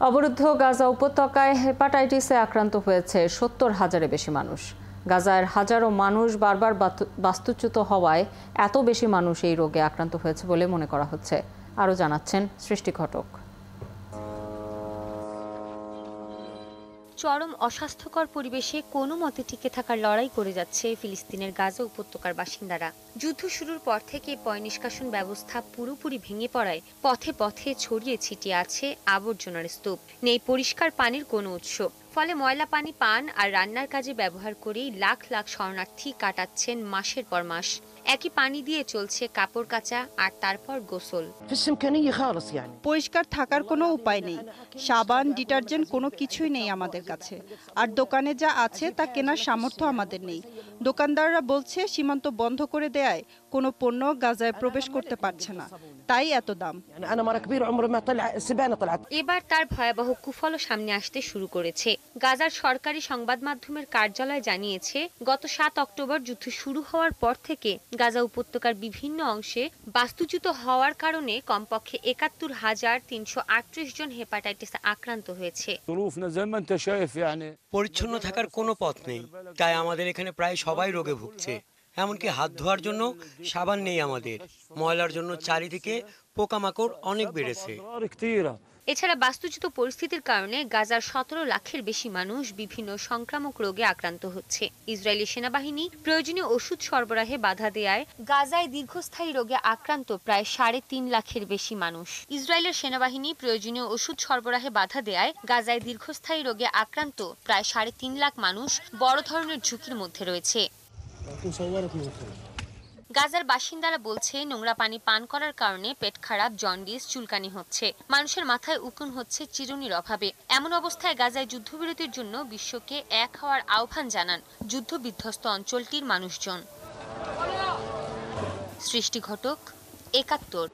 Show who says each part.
Speaker 1: অবরুদ্ধ গাজা উপত্যকায় হেপাটাইটিসে আক্রান্ত হয়েছে ৭০,০০০-এর বেশি মানুষ। গাজার হাজারো মানুষ বারবার বাস্তুচ্যুত হওয়ায় এত বেশি মানুষ এই রোগে আক্রান্ত হয়েছে বলে মনে করা হচ্ছে। আরও জানাচ্ছেন সৃষ্টি ঘটক।
Speaker 2: চরম অস্বাস্থ্যকর পরিবেশে কোনো মতে টিকে থাকার লড়াই করে যাচ্ছে ফিলিস্তিনের গাজা উপত্যকার বাসিন্দারা। যুদ্ধ শুরুর পর থেকে পয় নিষ্কাশন ব্যবস্থা পুরোপুরি ভেঙে পড়ায় পথে পথে ছড়িয়ে ছিটিয়ে আছে আবর্জনার স্তূপ, নেই পরিষ্কার পানির কোনো উৎস। ফলে ময়লা পানি পান আর রান্নার কাজে ব্যবহার করেই লাখ লাখ শরণার্থী কাটাচ্ছেন মাসের পর মাস। একই পানি দিয়ে চলছে কাপড় কাচা আর তারপর গোসল।
Speaker 3: পরিষ্কার থাকার কোনো উপায় নেই, সাবান ডিটারজেন্ট কোনো কিছুই নেই আমাদের কাছে। আর দোকানে যা আছে তা কেনার সামর্থ্য আমাদের নেই। দোকানদাররা বলছে সীমান্ত বন্ধ করে দেয়ায় কোনো পণ্য গাজায় প্রবেশ করতে পারছে না, তাই এত দাম।
Speaker 2: এবার তার ভয়াবহ কুফলও সামনে আসতে শুরু করেছে। গাজার সরকারি সংবাদ মাধ্যমের কার্যালয় জানিয়েছে, গত ৭ অক্টোবর যুদ্ধ শুরু হওয়ার পর থেকে গাজা উপত্যকার বিভিন্ন অংশে বাস্তুচ্যুত হওয়ার কারণে কমপক্ষে ৭১,৩৩৮ জন হেপাটাইটিসে আক্রান্ত হয়েছে।
Speaker 4: পরিচ্ছন্ন থাকার কোনো পথ নেই, তাই আমাদের এখানে প্রায় সবাই রোগে ভুগছে। এমনকি হাত ধোয়ার জন্য সাবান নেই আমাদের। ময়লার জন্য চারিদিকে পোকামাকড় অনেক বেড়েছে।
Speaker 2: এছাড়া বাস্তুচ্যুত পরিস্থিতির কারণে গাজার ১৭ লাখের বেশি মানুষ বিভিন্ন সংক্রামক রোগে আক্রান্ত হচ্ছে। ইসরায়েলি সেনাবাহিনী প্রয়োজনীয় ওষুধ সরবরাহে বাধা দেয়ায় গাজায় দীর্ঘস্থায়ী রোগে আক্রান্ত প্রায় ৩.৫ লাখের বেশি মানুষ। ইসরায়েলের সেনাবাহিনী প্রয়োজনীয় ওষুধ সরবরাহে বাধা দেয়ায় গাজায় দীর্ঘস্থায়ী রোগে আক্রান্ত প্রায় ৩.৫ লাখ মানুষ বড় ধরনের ঝুঁকির মধ্যে রয়েছে। গাজার বাসিন্দারা বলছে, নোংরা পানি পান করার কারণে পেট খারাপ, জন্ডিস, চুলকানি হচ্ছে। মানুষের মাথায় উকুন হচ্ছে চিরুনির অভাবে। এমন অবস্থায় গাজায় যুদ্ধবিরতির জন্য বিশ্বকে এক হওয়ার আহ্বান জানান যুদ্ধ বিধ্বস্ত অঞ্চলটির মানুষজন। সৃষ্টি ঘটক, ৭১।